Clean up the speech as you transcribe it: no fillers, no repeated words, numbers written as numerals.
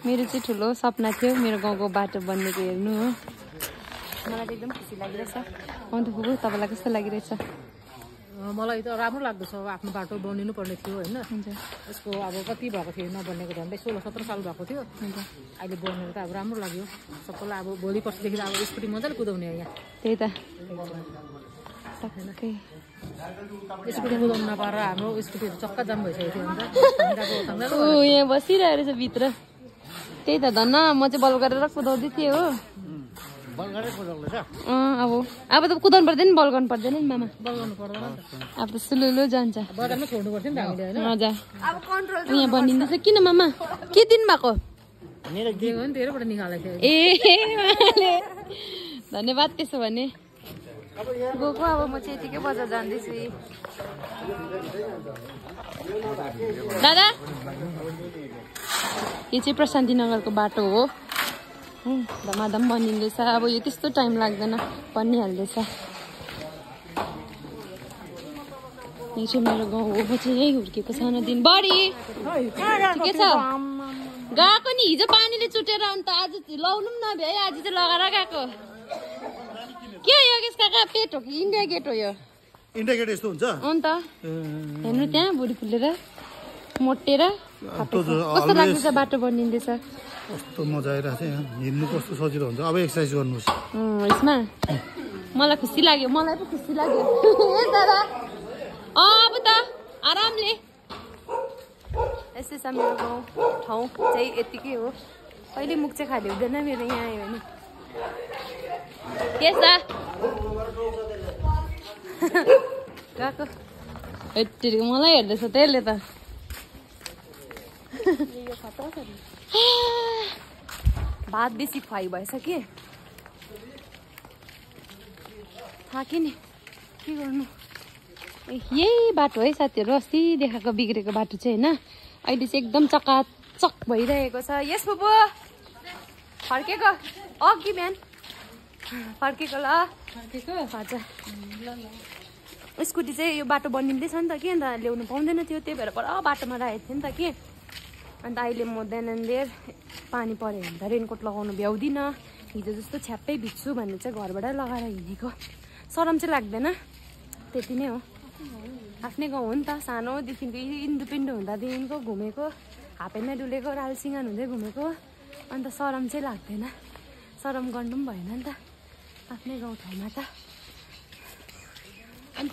मेरो चाहिँ ठुलो सपना थियो मेरो गाउँको बाटो बन्नेको हेर्नु हो। मलाई एकदम खुसी लागिरहेछ। अन्त फुपू तपाईँलाई कस्तो लागिरहेछ? मलाई त राम्रो लाग्दछ। आफ्नो बाटो बनिनु पर्ने थियो होइन। यसको अब कति भएको थियो नबनेको झन्डै 16-17 साल भएको थियो। अहिले बनेर त अब राम्रो लाग्यो सबैलाई। अब भोलि पर्सिदेखि अब स्कुटी मजाले कुदाउने यहाँ। त्यही त स्कुटी कुदाउनु नपाएर हाम्रो स्कुटीहरू चक्का जाम भइसकेको थियो। यहाँ बसिरहेको रहेछ भित्र। त्यही त धन्न म चाहिँ बल गरेर कुदाउँदै थिएँ हो। अब त कुदाउनु पर्दैन बल गर्नु पर्दैन नि मामा। बल गर्नु पर्दैन अब त सुलुलु जान्छ। बजारमा छोड्नु पर्थ्यो नि त हामीले होइन। हजुर यहाँ बनिँदैछ। किन मामा के दिनु भएको? मेरो दिएको नि तेरोबाट निकालेको थियो। ए धन्यवाद। त्यसो भने गएको अब म चाहिँ यतिकै बजार जाँदैछु। दादा यो चाहिँ प्रशान्ति नगरको बाटो हो। धमाधम बनिँदैछ। अब यो त्यस्तो टाइम लाग्दैन बनिहाल्दैछ। यो चाहिँ मेरो गाउँ हो। म चाहिँ यही हुर्केको सानो दिन बढी के छ गएको नि। हिजो पानीले चुटेर अन्त आज लाउनु पनि नभ्यो है। आज चाहिँ लगाएर गएको। के हो योगेश काका पेट हो कि इन्डिया गेट हो? यो इन्डिया गेट यस्तो हुन्छ अन्त हेर्नु त्यहाँ बुढी फुलेर मोटेर कस्तो लाग्दैछ बाटो बनिँदैछ। कस्तो मजा आइरहेको छ। यहाँ हिँड्नु कस्तो सजिलो हुन्छ। अब एक्सर्साइज गर्नुहोस् यसमा। मलाई खुसी लाग्यो। मलाई पो खुसी लाग्यो दादा। अब त आरामले यस्तै छ मेरो गाउँ ठाउँ चाहिँ यतिकै हो। कहिले मुख चाहिँ खाली हुँदैन मेरो यहाँ आयो भने। के छ गएको यति मलाई हेर्दैछ त्यसले त। भात बेसी खुवाई भएछ कि थाकेँ नि के गर्नु। यही बाटो है साथीहरू। अस्ति देखाएको बिग्रेको बाटो चाहिँ होइन अहिले चाहिँ एकदम चकाचक भइरहेको छ। यस फुपू फर्केको अघि बिहान फर्केको ल फर्केको हजुर। स्कुटी चाहिँ यो बाटो बनिँदैछ नि त कि अन्त ल्याउनु पाउँदैन थियो। त्यही भएर पर बाटोमा राखेको थिएँ नि त कि। अन्त अहिले म बिहान पानी पऱ्यो भने त रेनकोट लगाउनु भ्याउँदिनँ। हिजो जस्तो छ्याप्पै भिज्छु भन्ने चाहिँ घरबाटै लगाएर हिँडेको। सरम चाहिँ लाग्दैन। त्यति नै हो। आफ्नै गाउँ हो नि त। सानोदेखिको इन्डिपेन्डेन्ट हुँदादेखिको घुमेको। हापेन्टमै डुलेको रालसिङान हुँदै घुमेको। अन्त सरम चाहिँ लाग्दैन। सरम गर्नु पनि भएन नि त आफ्नै गाउँ ठाउँमा त। अनि